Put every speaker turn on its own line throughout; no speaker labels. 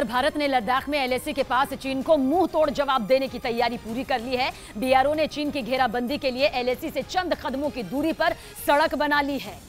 भारत ने लद्दाख में एलएसी के पास चीन को मुंह तोड़ जवाब देने की तैयारी पूरी कर ली है। बीआरओ ने चीन की घेराबंदी के लिए एलएसी से चंद कदमों की दूरी पर सड़क बना ली है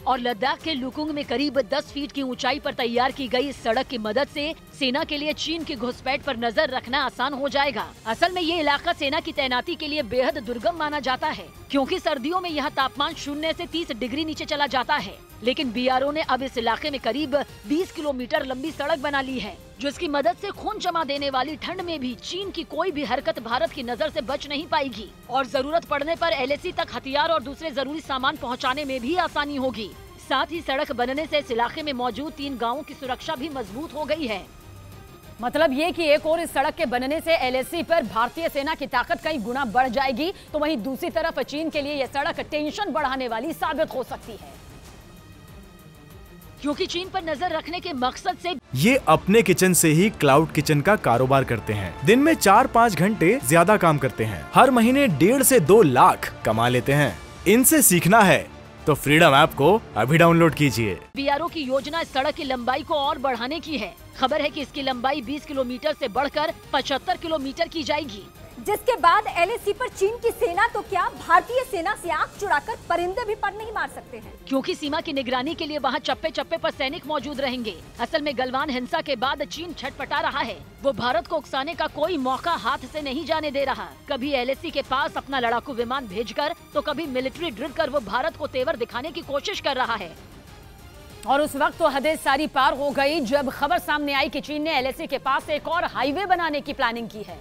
और लद्दाख के लुकुंग में करीब 10 फीट की ऊंचाई पर तैयार की गई इस सड़क की मदद से सेना के लिए चीन की घुसपैठ पर नजर रखना आसान हो जाएगा। असल में ये इलाका सेना की तैनाती के लिए बेहद दुर्गम माना जाता है, क्योंकि सर्दियों में यहाँ तापमान 0 से 30 डिग्री नीचे चला जाता है। लेकिन बीआरओ ने अब इस इलाके में करीब 20 किलोमीटर लंबी सड़क बना ली है, जिसकी मदद से खून जमा देने वाली ठंड में भी चीन की कोई भी हरकत भारत की नजर से बच नहीं पाएगी और जरूरत पड़ने पर एलएसी तक हथियार और दूसरे जरूरी सामान पहुंचाने में भी आसानी होगी। साथ ही सड़क बनने से इस इलाके में मौजूद 3 गांवों की सुरक्षा भी मजबूत हो गई है। मतलब ये कि एक और इस सड़क के बनने से एलएसी पर भारतीय सेना की ताकत कई गुना बढ़ जाएगी, तो वहीं दूसरी तरफ चीन के लिए यह सड़क टेंशन बढ़ाने वाली साबित हो सकती है, क्योंकि चीन पर नजर रखने के मकसद से
ये अपने किचन से ही क्लाउड किचन का कारोबार करते हैं। दिन में 4-5 घंटे ज्यादा काम करते हैं। हर महीने 1.5 से 2 लाख कमा लेते हैं। इनसे सीखना है तो फ्रीडम ऐप को अभी डाउनलोड कीजिए।
बीआरओ की योजना इस सड़क की लंबाई को और बढ़ाने की है। खबर है कि इसकी लंबाई 20 किलोमीटर से बढ़कर 75 किलोमीटर की जाएगी,
जिसके बाद एलएसी पर चीन की सेना तो क्या, भारतीय सेना से आंख चुराकर परिंदे भी पर नहीं मार सकते हैं,
क्योंकि सीमा की निगरानी के लिए वहां चप्पे चप्पे पर सैनिक मौजूद रहेंगे। असल में गलवान हिंसा के बाद चीन छटपटा रहा है। वो भारत को उकसाने का कोई मौका हाथ से नहीं जाने दे रहा। कभी एलएसी के पास अपना लड़ाकू विमान भेजकर तो कभी मिलिट्री ड्रिल कर वो भारत को तेवर दिखाने की कोशिश कर रहा है। और उस वक्त तो हदें सारी पार हो गई जब खबर सामने आई कि चीन ने एलएसी के पास एक और हाईवे बनाने की प्लानिंग की है।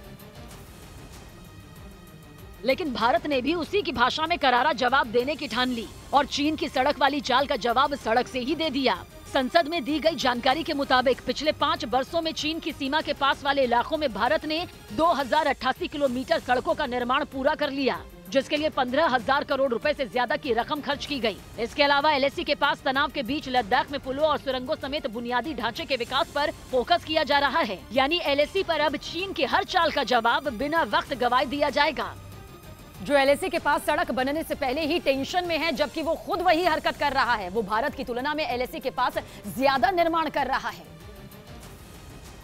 लेकिन भारत ने भी उसी की भाषा में करारा जवाब देने की ठान ली और चीन की सड़क वाली चाल का जवाब सड़क से ही दे दिया। संसद में दी गई जानकारी के मुताबिक पिछले 5 वर्षों में चीन की सीमा के पास वाले इलाकों में भारत ने 2088 किलोमीटर सड़कों का निर्माण पूरा कर लिया, जिसके लिए 15,000 करोड़ रुपए से ज्यादा की रकम खर्च की गई। इसके अलावा एलएसी के पास तनाव के बीच लद्दाख में पुलों और सुरंगों समेत बुनियादी ढांचे के विकास पर फोकस किया जा रहा है। यानी एलएसी पर अब चीन की हर चाल का जवाब बिना वक्त गवाए दिया जाएगा। जो एलएसी के पास सड़क बनने से पहले ही टेंशन में है, जबकि वो खुद वही हरकत कर रहा है। वो भारत की तुलना में एलएसी के पास ज्यादा निर्माण कर रहा है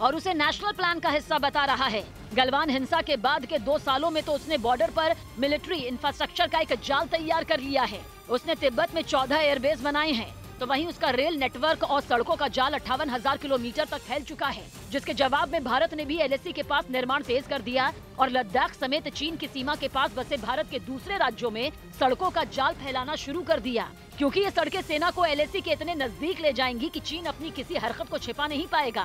और उसे नेशनल प्लान का हिस्सा बता रहा है। गलवान हिंसा के बाद के 2 सालों में तो उसने बॉर्डर पर मिलिट्री इंफ्रास्ट्रक्चर का एक जाल तैयार कर लिया है। उसने तिब्बत में 14 एयरबेस बनाए हैं, तो वहीं उसका रेल नेटवर्क और सड़कों का जाल 58,000 किलोमीटर तक फैल चुका है, जिसके जवाब में भारत ने भी एलएसी के पास निर्माण तेज कर दिया और लद्दाख समेत चीन की सीमा के पास बसे भारत के दूसरे राज्यों में सड़कों का जाल फैलाना शुरू कर दिया, क्योंकि ये सड़कें सेना को एलएसी के इतने नजदीक ले जाएंगी कि चीन अपनी किसी हरकत को छिपा नहीं पाएगा।